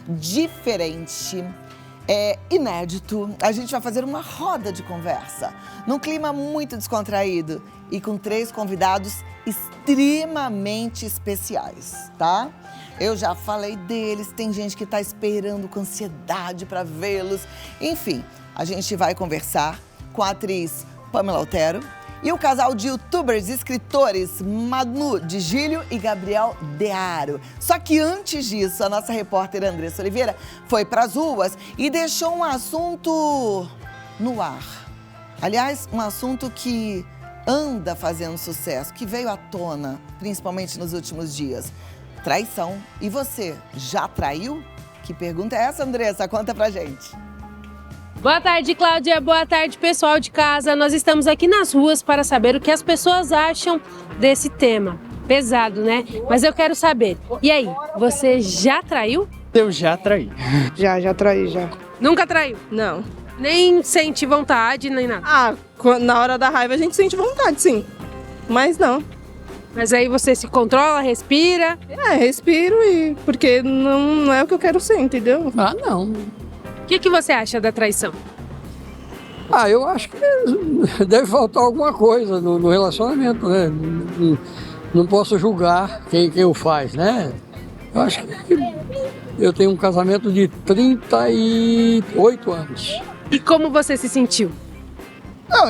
diferente, inédito. A gente vai fazer uma roda de conversa, num clima muito descontraído e com 3 convidados extremamente especiais, tá? Eu já falei deles, tem gente que tá esperando com ansiedade para vê-los. Enfim, a gente vai conversar com a atriz Pamela Otero e o casal de youtubers e escritores Manu Digílio e Gabriel Dearo. Só que antes disso, a nossa repórter Andressa Oliveira foi para as ruas e deixou um assunto no ar. Aliás, um assunto que anda fazendo sucesso, que veio à tona, principalmente nos últimos dias. Traição. E você, já traiu? Que pergunta é essa, Andressa? Conta pra gente. Boa tarde, Cláudia. Boa tarde, pessoal de casa. Nós estamos aqui nas ruas para saber o que as pessoas acham desse tema. Pesado, né? Mas eu quero saber. E aí, você já traiu? Eu já traí. Já traí, já. Nunca traiu? Não. Nem sente vontade, nem nada? Na hora da raiva a gente sente vontade, sim. Mas não. Mas aí você se controla, respira? Respiro porque não é o que eu quero ser, entendeu? Não. O que você acha da traição? Eu acho que deve faltar alguma coisa no relacionamento, né? Não posso julgar quem o faz, né? Eu acho que eu tenho um casamento de 38 anos. E como você se sentiu?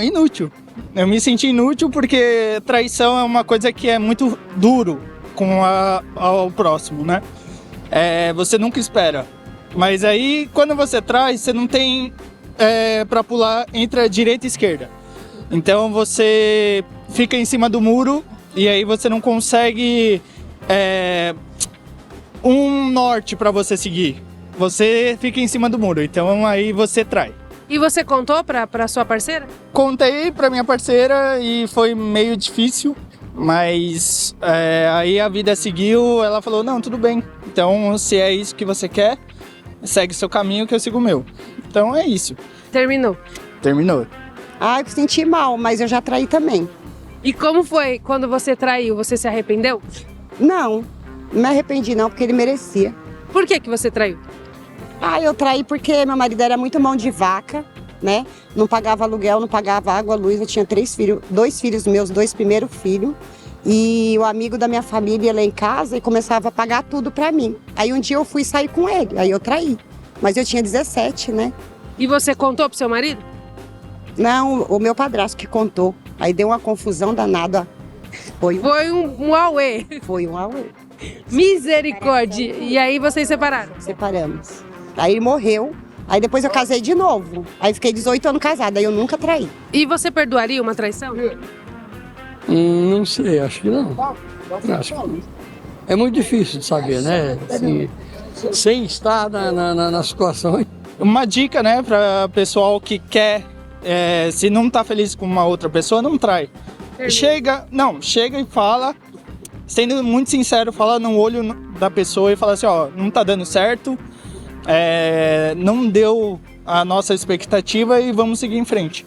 Inútil. Eu me senti inútil porque traição é uma coisa que é muito duro ao próximo, né? Você nunca espera. Mas aí, quando você trai, você não tem para pular entre a direita e a esquerda. Então você fica em cima do muro e aí você não consegue um norte para você seguir. Você fica em cima do muro, então aí você trai. E você contou pra sua parceira? Contei pra minha parceira e foi meio difícil, mas aí a vida seguiu, ela falou, não, tudo bem. Então, se é isso que você quer, segue seu caminho que eu sigo o meu. Então é isso. Terminou. Terminou. Eu senti mal, mas eu já traí também. E como foi quando você traiu? Você se arrependeu? Não me arrependi não, porque ele merecia. Por que você traiu? Eu traí porque meu marido era muito mão de vaca, né? Não pagava aluguel, não pagava água, luz. Eu tinha 3 filhos, 2 filhos meus, 2 primeiros filhos. E o amigo da minha família ia lá em casa e começava a pagar tudo pra mim. Aí um dia eu fui sair com ele, aí eu traí. Mas eu tinha 17, né? E você contou pro seu marido? Não, o meu padrasto que contou. Aí deu uma confusão danada. Foi um auê. Foi um auê. Misericórdia. E aí vocês separaram? Separamos. Aí ele morreu. Aí depois eu casei de novo. Aí fiquei 18 anos casada. Aí eu nunca traí. E você perdoaria uma traição? Não sei, acho que não. Acho que não. É muito difícil de saber, né? Assim, sem estar na situação. Uma dica, né, para pessoal que quer, se não tá feliz com uma outra pessoa, não trai. Chega e fala, sendo muito sincero, fala no olho da pessoa e fala assim, não tá dando certo, não deu a nossa expectativa e vamos seguir em frente.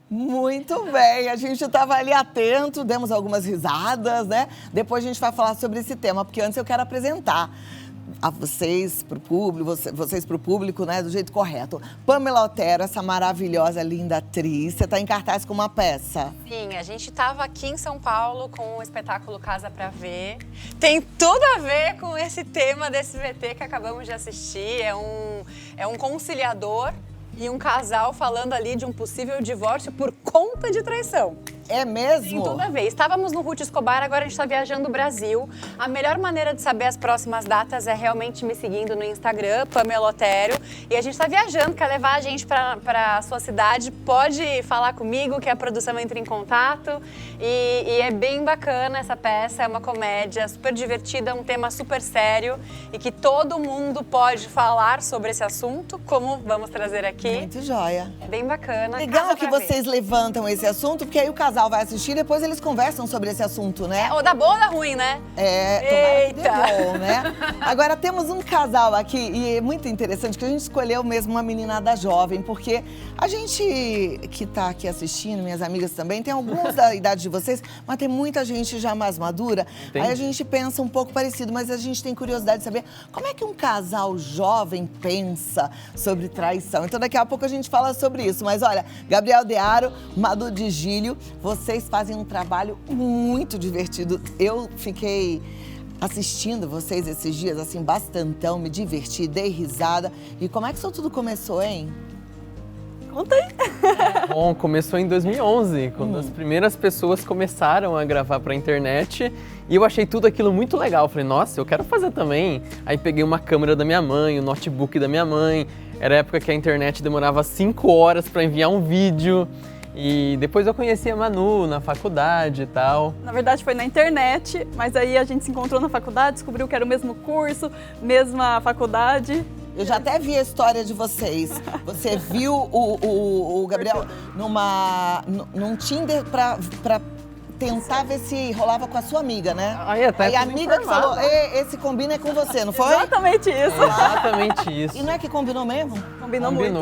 Muito bem, a gente estava ali atento, demos algumas risadas, né? Depois a gente vai falar sobre esse tema, porque antes eu quero apresentar a vocês para o público, vocês para o público, né, do jeito correto. Pamela Otero, essa maravilhosa, linda atriz, você está em cartaz com uma peça. Sim, a gente estava aqui em São Paulo com o espetáculo Casa Pra Ver. Tem tudo a ver com esse tema desse VT que acabamos de assistir. É um conciliador e um casal falando ali de um possível divórcio por conta de traição. É mesmo? Tem tudo a ver. Estávamos no Ruth Escobar, agora a gente está viajando o Brasil. A melhor maneira de saber as próximas datas é realmente me seguindo no Instagram, Pamela Otero. E a gente está viajando, quer levar a gente para a sua cidade, pode falar comigo que a produção entra em contato. E é bem bacana essa peça, é uma comédia super divertida, um tema super sério e que todo mundo pode falar sobre esse assunto, como vamos trazer aqui. Muito joia. É bem bacana. Legal Casa que pra Ver. vocês levantam esse assunto, porque aí o casal casal vai assistir, depois eles conversam sobre esse assunto, né? Ou da boa ou da ruim, né? Tomara que dê Eita. bom, né? Agora, temos um casal aqui, e é muito interessante, que a gente escolheu mesmo uma meninada jovem, porque a gente que tá aqui assistindo, minhas amigas também, tem alguns da idade de vocês, mas tem muita gente já mais madura. Entendi. Aí a gente pensa um pouco parecido, mas a gente tem curiosidade de saber como é que um casal jovem pensa sobre traição. Então, daqui a pouco a gente fala sobre isso. Mas olha, Gabriel Dearo, Madu de Gílio, vocês fazem um trabalho muito divertido. Eu fiquei assistindo vocês esses dias, assim, bastantão, me diverti, dei risada. E como é que isso tudo começou, hein? Conta aí. Bom, começou em 2011, quando as primeiras pessoas começaram a gravar pra internet. E eu achei tudo aquilo muito legal. Falei, nossa, eu quero fazer também. Aí peguei uma câmera da minha mãe, o notebook da minha mãe. Era a época que a internet demorava 5 horas pra enviar um vídeo. E depois eu conheci a Manu na faculdade e tal. Na verdade foi na internet, mas aí a gente se encontrou na faculdade, descobriu que era o mesmo curso, mesma faculdade. Eu já até vi a história de vocês. Você viu o Gabriel num Tinder pra tentar ver se rolava com a sua amiga, né? Aí até Aí a fui amiga que informado. falou, esse combina é com você, não foi? Exatamente isso. Exatamente isso. E não é que combinou mesmo? Combinou muito.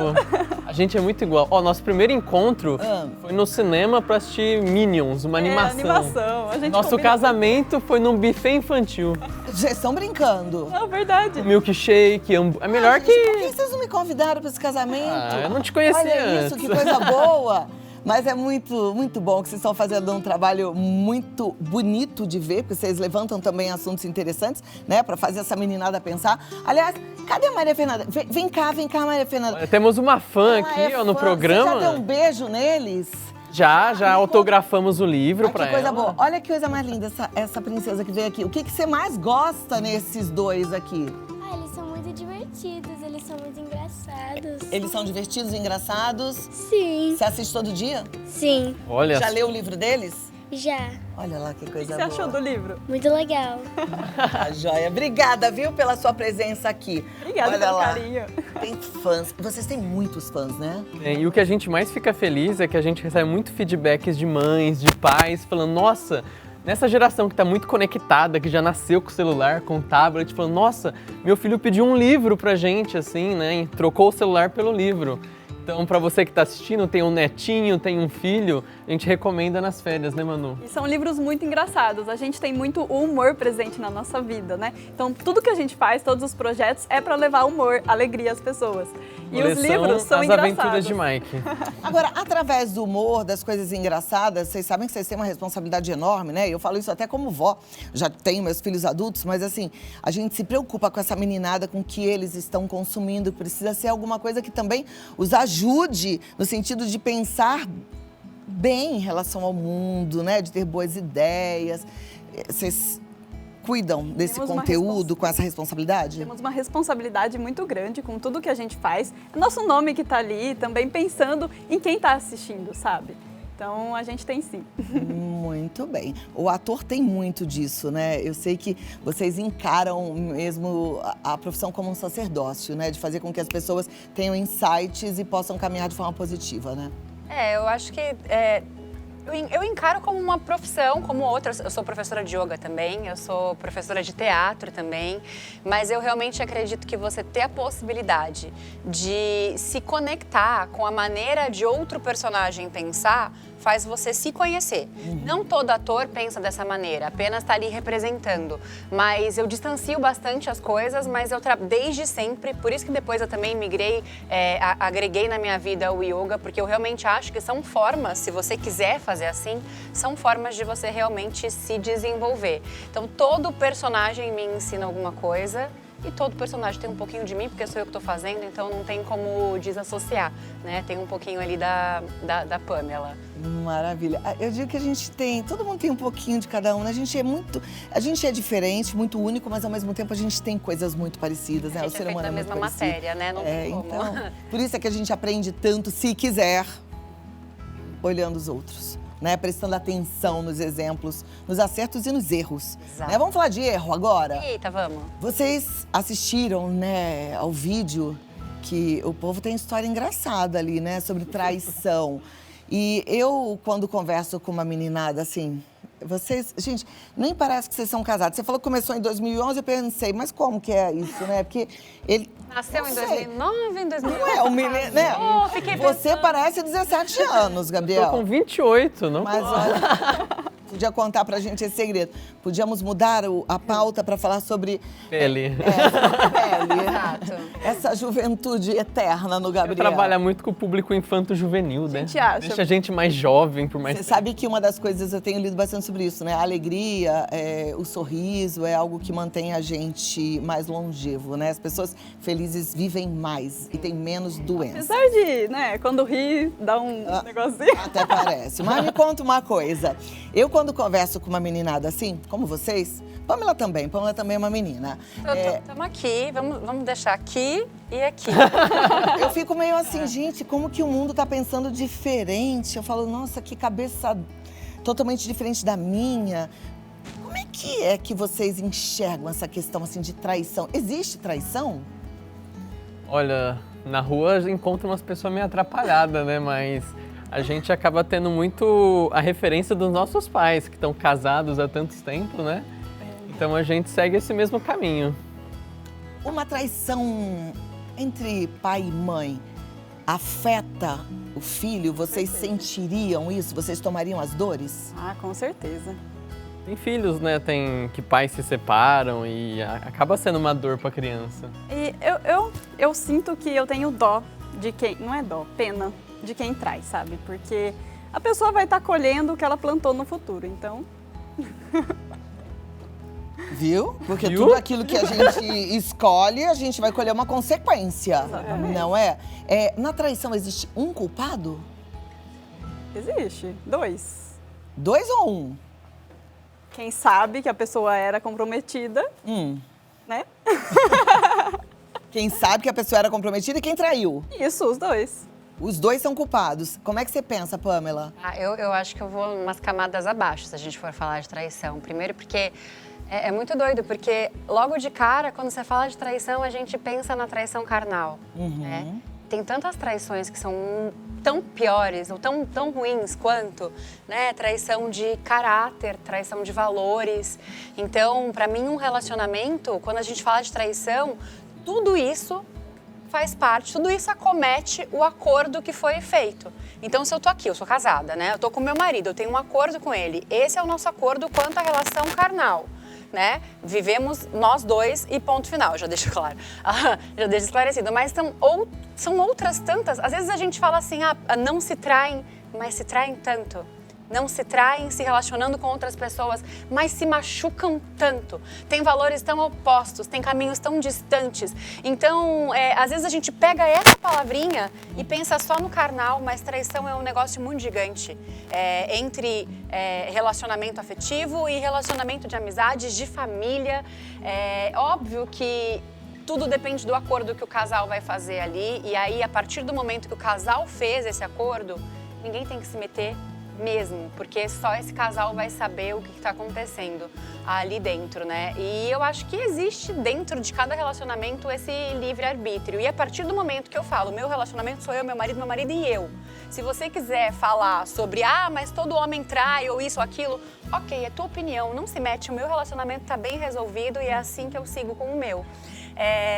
A gente é muito igual. Ó, nosso primeiro encontro foi no cinema pra assistir Minions, uma animação. A gente Nosso combina casamento foi num buffet infantil. Vocês estão brincando. muito. Não, verdade. Milkshake, é melhor Gente, que... por que vocês não me convidaram pra esse casamento? Ah, eu não te conhecia Olha isso, antes. que coisa boa. Mas é muito, muito bom que vocês estão fazendo um trabalho muito bonito de ver, porque vocês levantam também assuntos interessantes, né? Pra fazer essa meninada pensar. Aliás, cadê a Maria Fernanda? Vem cá, Maria Fernanda. Olha, temos uma fã Ela aqui, é ó, no fã. programa. Você já deu um beijo neles? Já autografamos o livro Ah, pra que coisa ela. boa. Olha que coisa mais linda, essa princesa que veio aqui. O que você mais gosta nesses dois aqui? Ah, eles são muito divertidos, eles são muito engraçados. Eles são divertidos e engraçados? Sim. Você assiste todo dia? Sim, Olha, Já leu o livro deles? já. Olha lá que O que coisa você boa. achou do livro? Muito legal. Tá joia. Obrigada, viu, pela sua presença aqui. Obrigada Olha pelo lá. carinho. Tem fãs. Vocês têm muitos fãs, né? e o que a gente mais fica feliz é que a gente recebe muito feedbacks de mães, de pais, falando, nossa, nessa geração que tá muito conectada, que já nasceu com o celular, com o tablet, falando, nossa, meu filho pediu um livro pra gente, assim, né, e trocou o celular pelo livro. Então, pra você que tá assistindo, tem um netinho, tem um filho, a gente recomenda nas férias, né, Manu? E são livros muito engraçados. A gente tem muito humor presente na nossa vida, né? Então, tudo que a gente faz, todos os projetos, é para levar humor, alegria às pessoas. E os livros são As engraçados. Aventuras de Mike. Agora, através do humor, das coisas engraçadas, vocês sabem que vocês têm uma responsabilidade enorme, né? Eu falo isso até como vó. Já tenho meus filhos adultos, mas assim, a gente se preocupa com essa meninada, com o que eles estão consumindo. Precisa ser alguma coisa que também os ajude no sentido de pensar bem em relação ao mundo, né? De ter boas ideias. Vocês cuidam desse Temos uma conteúdo com essa responsabilidade? Temos uma responsabilidade muito grande com tudo que a gente faz. É nosso nome que tá ali, também pensando em quem tá assistindo, sabe? Então, a gente tem sim. Muito bem. O ator tem muito disso, né? Eu sei que vocês encaram mesmo a profissão como um sacerdócio, né? De fazer com que as pessoas tenham insights e possam caminhar de forma positiva, né? Eu acho que eu encaro como uma profissão, como outras. Eu sou professora de yoga também, eu sou professora de teatro também, mas eu realmente acredito que você ter a possibilidade de se conectar com a maneira de outro personagem pensar faz você se conhecer. Não todo ator pensa dessa maneira, apenas está ali representando. Mas eu distancio bastante as coisas, mas eu desde sempre, por isso que depois eu também migrei, agreguei na minha vida o yoga, porque eu realmente acho que são formas, se você quiser fazer assim, são formas de você realmente se desenvolver. Então todo personagem me ensina alguma coisa. E todo personagem tem um pouquinho de mim, porque sou eu que estou fazendo, então não tem como desassociar, né? Tem um pouquinho ali da Pamela. Maravilha. Eu digo que a gente tem, todo mundo tem um pouquinho de cada um, né? A gente é diferente, muito único, mas ao mesmo tempo a gente tem coisas muito parecidas, né? A gente O ser humano é é muito feito da mesma parecido. matéria, né? Não tem como. Então, por isso é que a gente aprende tanto, se quiser, olhando os outros. Né, prestando atenção nos exemplos, nos acertos e nos erros. Exato. Né, vamos falar de erro agora? Eita, vamos. Vocês assistiram, né, ao vídeo que o povo tem história engraçada ali, né, sobre traição. E eu, quando converso com uma meninada assim, vocês, gente, nem parece que vocês são casados. Você falou que começou em 2011, eu pensei, mas como que é isso, né? Porque ele... Nasceu em 2009, em 2011. Não é o menino, né? Fiquei Você parece 17 anos, Gabriel. Tô com 28, não? Mas olha, podia contar pra gente esse segredo. Podíamos mudar a pauta pra falar sobre... Pele. Pele. Exato. Essa juventude eterna no Eu Gabriel. trabalho muito com o público infanto-juvenil, né? A gente acha. Deixa a gente mais jovem por mais Você tempo. sabe que uma das coisas, eu tenho lido bastante sobre isso, né? A alegria, o sorriso é algo que mantém a gente mais longevo, né? As pessoas felizes vivem mais e têm menos doença. Apesar de, né, quando ri, dá um negocinho. Até parece. Mas me conta uma coisa. Eu, quando converso com uma meninada assim, como vocês, Pamela também é uma menina. Estamos aqui, vamos deixar aqui e aqui. Eu fico meio assim, gente, como que o mundo tá pensando diferente? Eu falo, nossa, que cabeça totalmente diferente da minha. Como é que vocês enxergam essa questão assim de traição? Existe traição? Olha, na rua encontra umas pessoas meio atrapalhadas, né? Mas a gente acaba tendo muito a referência dos nossos pais, que estão casados há tantos tempos, né? Então a gente segue esse mesmo caminho. Uma traição entre pai e mãe afeta o filho? Vocês sentiriam isso? Vocês tomariam as dores? Ah, com certeza. Tem filhos, né? Tem que pais se separam e acaba sendo uma dor pra criança. E eu sinto que eu tenho dó de quem... Não é dó, pena de quem trai, sabe? Porque a pessoa vai estar colhendo o que ela plantou no futuro, então... Viu? Porque Viu? tudo aquilo que a gente escolhe, a gente vai colher uma consequência. Exatamente. Não é? Na traição existe um culpado? Existe. 2. 2 ou 1? Quem sabe que a pessoa era comprometida, né? Quem sabe que a pessoa era comprometida e quem traiu? Isso, os 2. Os 2 são culpados. Como é que você pensa, Pamela? Eu acho que eu vou umas camadas abaixo se a gente for falar de traição. Primeiro porque é muito doido, porque logo de cara, quando você fala de traição, a gente pensa na traição carnal, né? Tem tantas traições que são tão piores ou tão ruins quanto, né? Traição de caráter, traição de valores. Então, para mim, um relacionamento, quando a gente fala de traição, tudo isso faz parte, tudo isso acomete o acordo que foi feito. Então, se eu tô aqui, eu sou casada, né? Eu tô com meu marido, eu tenho um acordo com ele. Esse é o nosso acordo quanto à relação carnal, né? Vivemos nós dois e ponto final, já deixo claro. Já deixo esclarecido. Mas são outras tantas. Às vezes a gente fala assim, não se traem, mas se traem tanto. Não se traem se relacionando com outras pessoas, mas se machucam tanto. Tem valores tão opostos, tem caminhos tão distantes. Então, às vezes a gente pega essa palavrinha e pensa só no carnal, mas traição é um negócio muito gigante. Entre relacionamento afetivo e relacionamento de amizades, de família. É óbvio que tudo depende do acordo que o casal vai fazer ali. E aí, a partir do momento que o casal fez esse acordo, ninguém tem que se meter mesmo, porque só esse casal vai saber o que está acontecendo ali dentro, né? E eu acho que existe dentro de cada relacionamento esse livre-arbítrio. E a partir do momento que eu falo, meu relacionamento sou eu, meu marido e eu. Se você quiser falar sobre, mas todo homem trai ou isso ou aquilo, ok, é tua opinião, não se mete, o meu relacionamento está bem resolvido e é assim que eu sigo com o meu.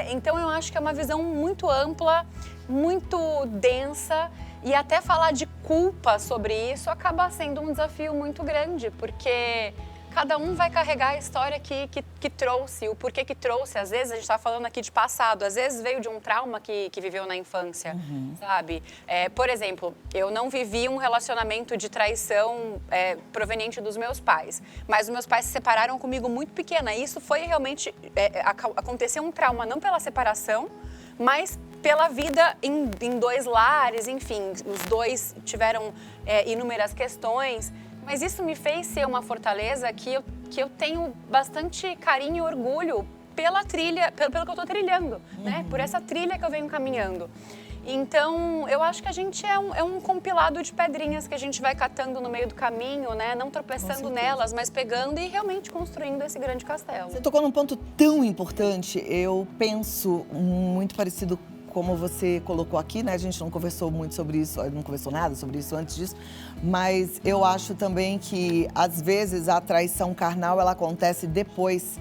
Então eu acho que é uma visão muito ampla, muito densa. E até falar de culpa sobre isso acaba sendo um desafio muito grande, porque cada um vai carregar a história que trouxe, o porquê que trouxe. Às vezes a gente está falando aqui de passado, às vezes veio de um trauma que viveu na infância, sabe? Por exemplo, eu não vivi um relacionamento de traição proveniente dos meus pais, mas os meus pais se separaram comigo muito pequena. E isso foi realmente, aconteceu um trauma, não pela separação, mas pela vida em 2 lares, enfim, os 2 tiveram inúmeras questões, mas isso me fez ser uma fortaleza que eu tenho bastante carinho e orgulho pela trilha, pelo que eu estou trilhando, né? Por essa trilha que eu venho caminhando. Então, eu acho que a gente é um compilado de pedrinhas que a gente vai catando no meio do caminho, né? Não tropeçando nelas, mas pegando e realmente construindo esse grande castelo. Você tocou num ponto tão importante, eu penso muito parecido como você colocou aqui, né? A gente não conversou muito sobre isso, não conversou nada sobre isso antes disso, mas eu acho também que, às vezes, a traição carnal, ela acontece depois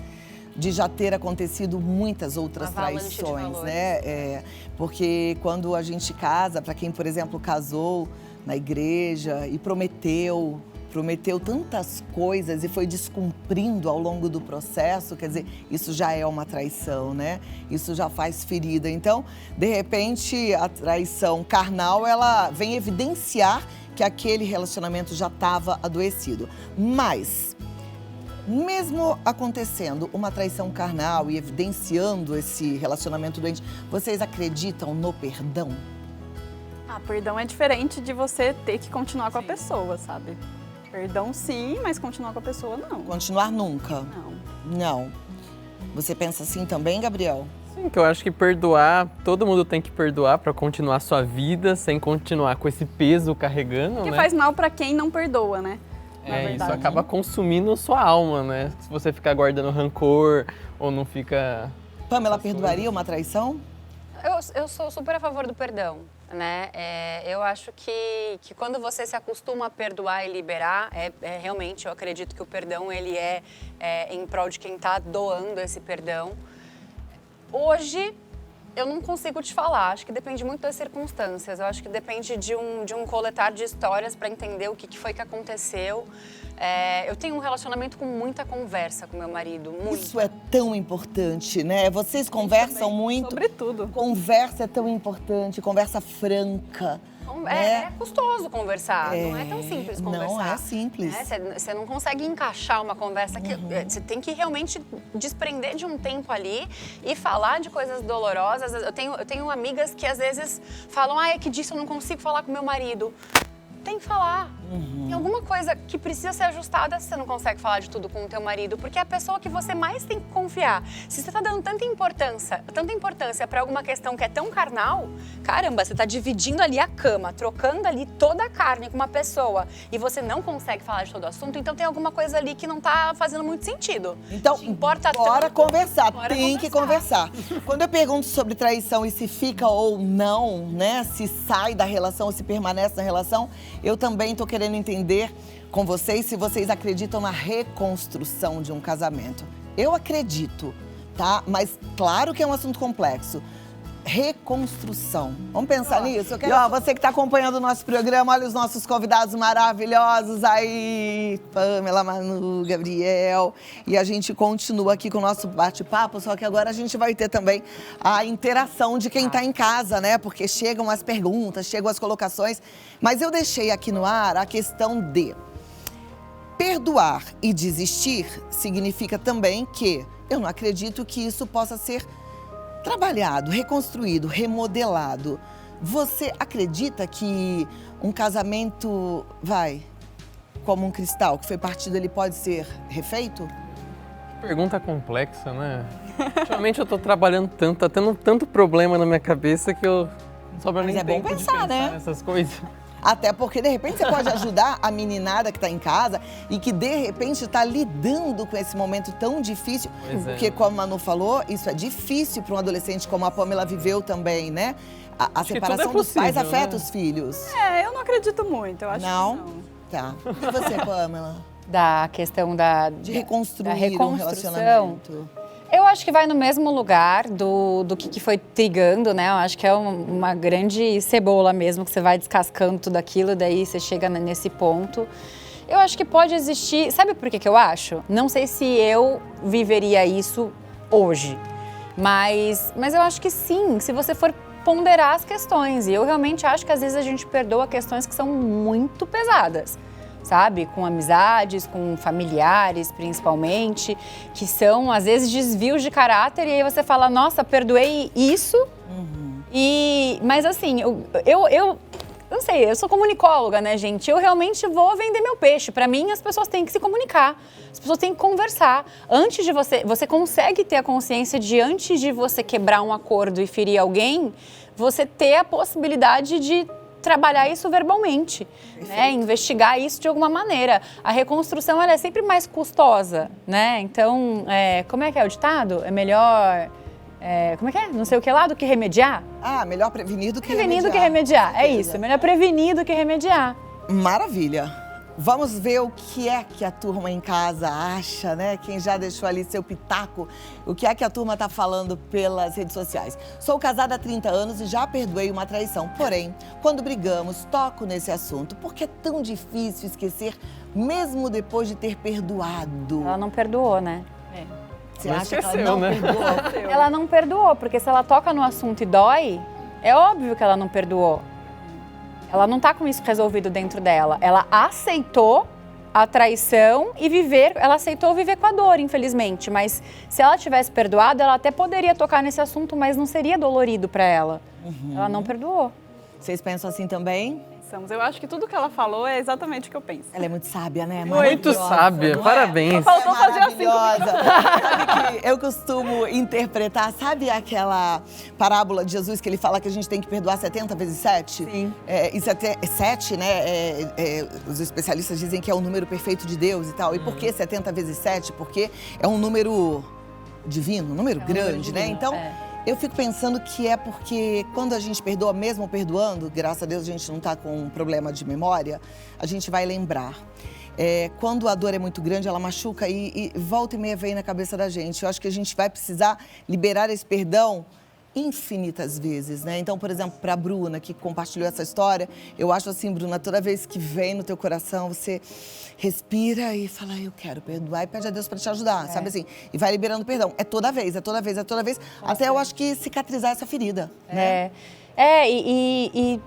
de já ter acontecido muitas outras traições, né? Porque quando a gente casa, para quem, por exemplo, casou na igreja e prometeu tantas coisas e foi descumprindo ao longo do processo, quer dizer, isso já é uma traição, né? Isso já faz ferida. Então, de repente, a traição carnal, ela vem evidenciar que aquele relacionamento já estava adoecido. Mas, mesmo acontecendo uma traição carnal e evidenciando esse relacionamento doente, vocês acreditam no perdão? Perdão é diferente de você ter que continuar com a pessoa, sabe? Perdão sim, mas continuar com a pessoa não. Continuar nunca? Não. Você pensa assim também, Gabriel? Sim, que eu acho que perdoar, todo mundo tem que perdoar para continuar a sua vida, sem continuar com esse peso carregando, Porque né? faz mal para quem não perdoa, né? Isso acaba consumindo sua alma, né? Se você ficar guardando rancor ou não fica... Pamela, perdoaria uma traição? Eu sou super a favor do perdão, né? Eu acho que quando você se acostuma a perdoar e liberar, realmente, eu acredito que o perdão, ele é em prol de quem está doando esse perdão. Hoje, eu não consigo te falar, acho que depende muito das circunstâncias, eu acho que depende de um coletar de histórias para entender o que foi que aconteceu. Eu tenho um relacionamento com muita conversa com meu marido, muito. Isso é tão importante, né? Vocês conversam muito. Sobretudo. Conversa é tão importante, conversa franca. É custoso conversar, não é tão simples conversar. Não é simples. Você não consegue encaixar uma conversa que você tem que realmente desprender de um tempo ali e falar de coisas dolorosas. Eu tenho amigas que às vezes falam, é que disso eu não consigo falar com meu marido. Tem que falar. Tem alguma coisa que precisa ser ajustada, você não consegue falar de tudo com o teu marido, porque é a pessoa que você mais tem que confiar. Se você está dando tanta importância para alguma questão que é tão carnal, caramba, você está dividindo ali a cama, trocando ali toda a carne com uma pessoa e você não consegue falar de todo o assunto, então tem alguma coisa ali que não está fazendo muito sentido. Então, importa bora tanto, conversar, bora tem que conversar. Quando eu pergunto sobre traição e se fica ou não, né, se sai da relação ou se permanece na relação, eu também tô querendo entender com vocês se vocês acreditam na reconstrução de um casamento. Eu acredito, tá? Mas claro que é um assunto complexo. Reconstrução. Vamos pensar nisso? E ó, você que tá acompanhando o nosso programa, olha os nossos convidados maravilhosos aí, Pamela, Manu, Gabriel. E a gente continua aqui com o nosso bate-papo, só que agora a gente vai ter também a interação de quem tá em casa, né? Porque chegam as perguntas, chegam as colocações. Mas eu deixei aqui no ar a questão de perdoar e desistir significa também que eu não acredito que isso possa ser trabalhado, reconstruído, remodelado. Você acredita que um casamento como um cristal que foi partido, ele pode ser refeito? Pergunta complexa, né? Ultimamente eu tô trabalhando tanto, tá tendo tanto problema na minha cabeça que eu não sobra nem tempo de pensar nessas coisas. Até porque, de repente, você pode ajudar a meninada que está em casa e que, de repente, está lidando com esse momento tão difícil. Porque, como a Manu falou, isso é difícil para um adolescente, como a Pamela viveu também, né? A separação dos pais afeta os filhos. Eu não acredito muito, eu acho que não. Tá. E você, Pamela? Da questão de reconstruir um relacionamento. Eu acho que vai no mesmo lugar do que foi trigando, né? Eu acho que é uma grande cebola mesmo, que você vai descascando tudo aquilo, daí você chega nesse ponto. Eu acho que pode existir... Sabe por que eu acho? Não sei se eu viveria isso hoje, mas eu acho que sim, se você for ponderar as questões. E eu realmente acho que às vezes a gente perdoa questões que são muito pesadas. Sabe? Com amizades, com familiares, principalmente, que são, às vezes, desvios de caráter, e aí você fala, nossa, perdoei isso, mas assim, eu não sei, eu sou comunicóloga, né, gente? Eu realmente vou vender meu peixe. Para mim, as pessoas têm que se comunicar, as pessoas têm que conversar. Antes de você consegue ter a consciência de, antes de você quebrar um acordo e ferir alguém, você ter a possibilidade de trabalhar isso verbalmente, né? Investigar isso de alguma maneira. A reconstrução, ela é sempre mais custosa, né? Então, como é que é o ditado? É melhor como é que é? Não sei o que lá, do que remediar? Ah, melhor prevenir do que Prevenir do que remediar. remediar, é isso. Melhor prevenir do que remediar. Maravilha. Vamos ver o que é que a turma em casa acha, né? Quem já deixou ali seu pitaco, o que é que a turma tá falando pelas redes sociais. Sou casada há 30 anos e já perdoei uma traição. Porém, quando brigamos, toco nesse assunto. Porque é tão difícil esquecer, mesmo depois de ter perdoado. Ela não perdoou, né? Você acha que ela não perdoou? Ela não perdoou, porque se ela toca no assunto e dói, é óbvio que ela não perdoou. Ela não tá com isso resolvido dentro dela. Ela aceitou a traição e ela aceitou viver com a dor, infelizmente. Mas se ela tivesse perdoado, ela até poderia tocar nesse assunto, mas não seria dolorido para ela. Ela não perdoou. Vocês pensam assim também? Eu acho que tudo que ela falou é exatamente o que eu penso. Ela é muito sábia, né? Muito sábia, parabéns. Faltou fazer assim. Sabe que eu costumo interpretar, sabe aquela parábola de Jesus que ele fala que a gente tem que perdoar 70 vezes 7? Sim. E 7, né? Os especialistas dizem que é o número perfeito de Deus e tal. E por que 70 vezes 7? Porque é um número divino, um número grande, né? Então, eu fico pensando que é porque quando a gente perdoa, mesmo perdoando, graças a Deus a gente não está com um problema de memória, a gente vai lembrar. Quando a dor é muito grande, ela machuca e volta e meia vem na cabeça da gente. Eu acho que a gente vai precisar liberar esse perdão infinitas vezes, né? Então, por exemplo, para a Bruna, que compartilhou essa história, eu acho assim, Bruna, toda vez que vem no teu coração, você respira e fala, eu quero perdoar, e pede a Deus para te ajudar, sabe assim? E vai liberando perdão. É toda vez, até eu acho que cicatrizar essa ferida, né? E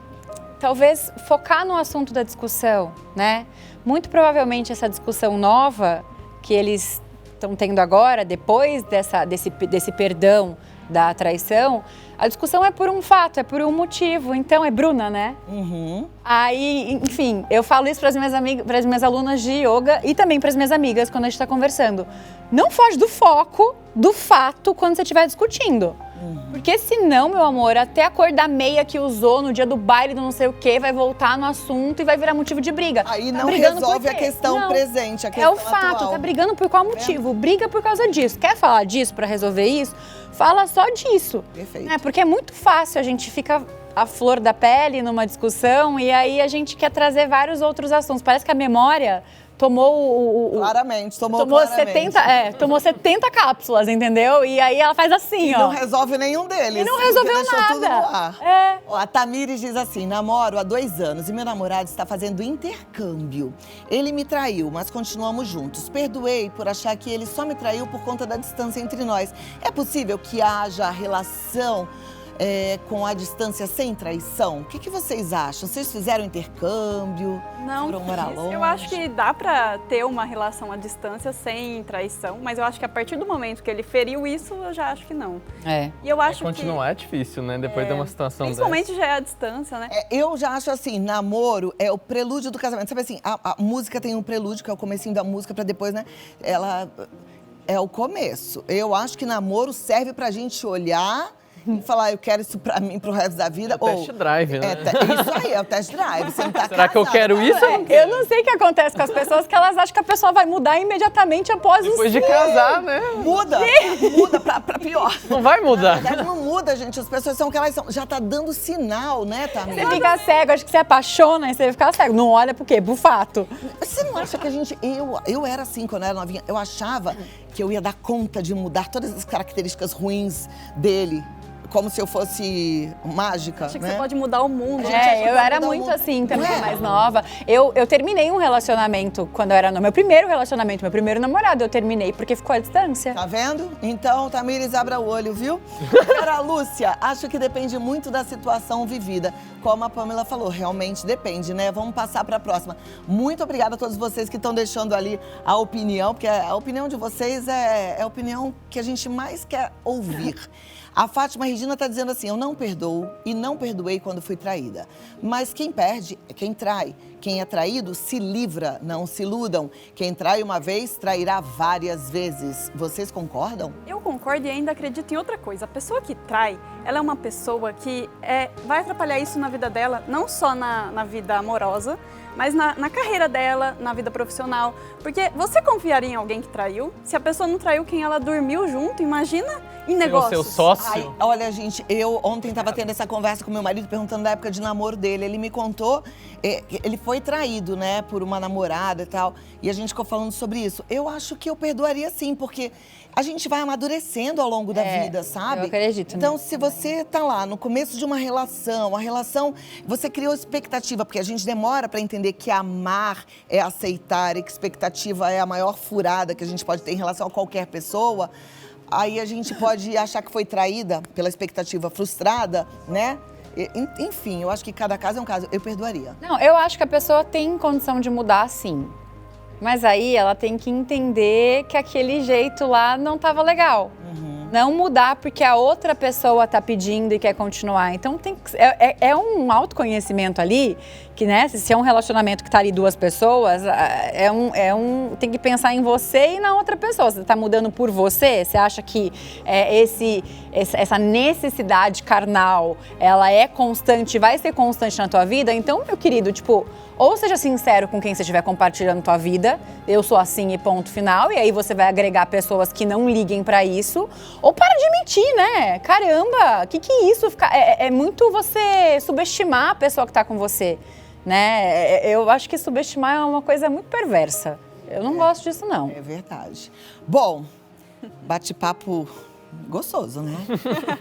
talvez focar no assunto da discussão, né? Muito provavelmente essa discussão nova que eles estão tendo agora, depois desse perdão, da traição, a discussão é por um fato, é por um motivo. Então, é Bruna, né? Aí, enfim, eu falo isso para as minhas alunas de yoga e também para as minhas amigas quando a gente está conversando. Não foge do foco, do fato, quando você estiver discutindo. Porque senão, meu amor, até a cor da meia que usou no dia do baile do não sei o quê, vai voltar no assunto e vai virar motivo de briga. Aí não resolve a questão presente, a questão é o fato, atual. Tá brigando por qual motivo? Briga por causa disso. Quer falar disso para resolver isso? Fala só disso. Perfeito. Porque é muito fácil, a gente fica à flor da pele numa discussão e aí a gente quer trazer vários outros assuntos. Parece que a memória tomou Claramente, tomou 70 cápsulas, entendeu? E aí ela faz assim, e ó. não resolve nenhum deles. E não resolveu deixou nada. tudo no ar. Ó, a Tamires diz assim, namoro há 2 anos e meu namorado está fazendo intercâmbio. Ele me traiu, mas continuamos juntos. Perdoei por achar que ele só me traiu por conta da distância entre nós. É possível que haja relação com a distância sem traição? O que vocês acham? Vocês fizeram intercâmbio? Não, foram morar longe? Eu acho que dá pra ter uma relação à distância sem traição, mas eu acho que a partir do momento que ele feriu isso, eu já acho que não. E eu acho continuar é difícil, né? Depois de uma situação principalmente dessa. já é a distância, né? Eu já acho assim, namoro é o prelúdio do casamento. Sabe assim, a música tem um prelúdio, que é o comecinho da música, pra depois, né? Ela é o começo. Eu acho que namoro serve pra gente olhar e falar, eu quero isso pra mim, pro resto da vida. É o test drive, né? Isso aí, é o test drive. Você não tá Será que eu quero isso? Eu não sei o que acontece com as pessoas, que elas acham que a pessoa vai mudar imediatamente após depois de casar, né? Muda pra pior. Não vai mudar. Na verdade, não muda, gente. As pessoas são o que elas são. Já tá dando sinal, né, Tamir? Você fica cego, acho que você apaixona e você fica cego. Não olha por quê? Pro fato. Você não acha que a gente... Eu era assim quando eu era novinha. Eu achava que eu ia dar conta de mudar todas as características ruins dele. Como se eu fosse mágica, Acho que né? você pode mudar o mundo. Eu era muito assim também, mais nova. Eu terminei um relacionamento quando eu era no meu primeiro relacionamento, meu primeiro namorado, eu terminei porque ficou à distância. Tá vendo? Então, Tamires, abra o olho, viu? Cara, Lúcia, acho que depende muito da situação vivida. Como a Pamela falou, realmente depende, né? Vamos passar para a próxima. Muito obrigada a todos vocês que estão deixando ali a opinião, porque a opinião de vocês é a opinião que a gente mais quer ouvir. A Fátima Regina está dizendo assim, eu não perdoo e não perdoei quando fui traída. Mas quem perde é quem trai. Quem é traído se livra, não se iludam. Quem trai uma vez, trairá várias vezes. Vocês concordam? Eu concordo e ainda acredito em outra coisa. A pessoa que trai, ela é uma pessoa que vai atrapalhar isso na vida dela, não só na vida amorosa, mas na carreira dela, na vida profissional. Porque você confiaria em alguém que traiu? Se a pessoa não traiu quem ela dormiu junto, imagina em negócios. O seu sócio? Ai, olha, gente, eu ontem estava tendo essa conversa com meu marido, perguntando da época de namoro dele. Ele me contou, ele foi traído, né, por uma namorada e tal. E a gente ficou falando sobre isso. Eu acho que eu perdoaria sim, porque a gente vai amadurecendo ao longo da vida, sabe? Eu acredito. Então, se você tá lá no começo de uma relação, a relação, você criou expectativa, porque a gente demora para entender que amar é aceitar e que expectativa é a maior furada que a gente pode ter em relação a qualquer pessoa. Aí a gente pode achar que foi traída pela expectativa frustrada, né? Enfim, eu acho que cada caso é um caso. Eu perdoaria. Não, eu acho que a pessoa tem condição de mudar, sim. Mas aí ela tem que entender que aquele jeito lá não estava legal. Não mudar porque a outra pessoa está pedindo e quer continuar. Então é um autoconhecimento ali, que, né, se é um relacionamento que está ali duas pessoas, tem que pensar em você e na outra pessoa. Você está mudando por você? Você acha que essa necessidade carnal, ela é constante, vai ser constante na tua vida? Então, meu querido, tipo, ou seja sincero com quem você estiver compartilhando tua vida, eu sou assim e ponto final, e aí você vai agregar pessoas que não liguem pra isso, ou para de mentir, né? Caramba, que é isso? É muito você subestimar a pessoa que tá com você, né? Eu acho que subestimar é uma coisa muito perversa. Eu não gosto disso, não. É verdade. Bom, bate-papo gostoso, né?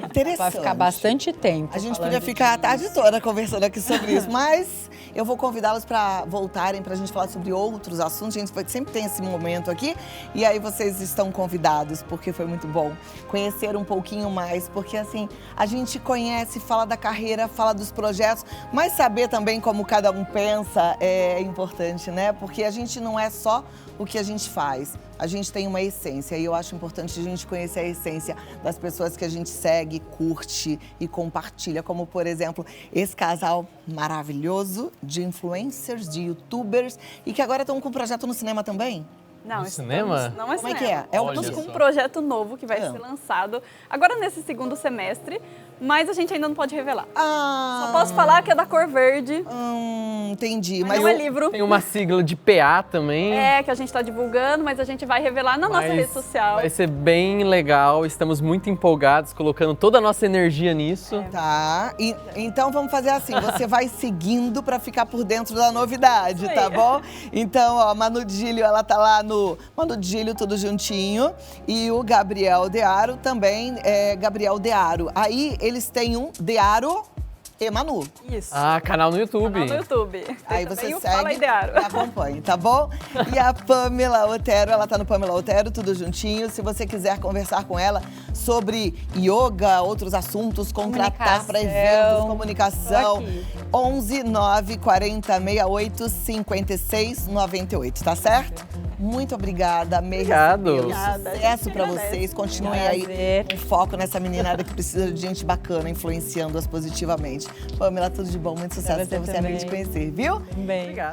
Interessante. Vai ficar bastante tempo. A gente podia ficar a tarde toda conversando aqui sobre isso, mas eu vou convidá-los para voltarem para a gente falar sobre outros assuntos. A gente sempre tem esse momento aqui e aí vocês estão convidados, porque foi muito bom conhecer um pouquinho mais, porque assim, a gente conhece, fala da carreira, fala dos projetos, mas saber também como cada um pensa é importante, né? Porque a gente não é só o que a gente faz, a gente tem uma essência e eu acho importante a gente conhecer a essência das pessoas que a gente segue, curte e compartilha, como por exemplo, esse casal maravilhoso de influencers, de youtubers e que agora estão com um projeto no cinema também. Não, cinema? Não é Como cinema. é que é? Estamos com um projeto novo que vai ser lançado agora nesse segundo semestre, mas a gente ainda não pode revelar. Só posso falar que é da cor verde. Entendi. Mas não é livro. Tem uma sigla de PA também. É, que a gente está divulgando, mas a gente vai revelar na nossa rede social. Vai ser bem legal, estamos muito empolgados, colocando toda a nossa energia nisso. Tá, então vamos fazer assim, você vai seguindo pra ficar por dentro da novidade, tá bom? Então, ó, Manu Dílio, ela tá lá no Manu Dílio, tudo juntinho, e o Gabriel Dearo também é Gabriel Dearo. Aí eles têm um Dearo e Manu. Isso. Ah, canal no YouTube. Canal no YouTube. Aí Tem você também o segue Fala Idearo. e acompanha, tá bom? E a Pamela Otero, ela tá no Pamela Otero, tudo juntinho. Se você quiser conversar com ela sobre yoga, outros assuntos, contratar para eventos, comunicação, 11 9 40 68 56 98, tá certo? Muito obrigada, Obrigado. Sucesso para vocês. Continuem aí com foco nessa meninada que precisa de gente bacana, influenciando-as positivamente. Pamela, tudo de bom, muito sucesso para você, amiga, de conhecer, viu? Bem. Obrigado.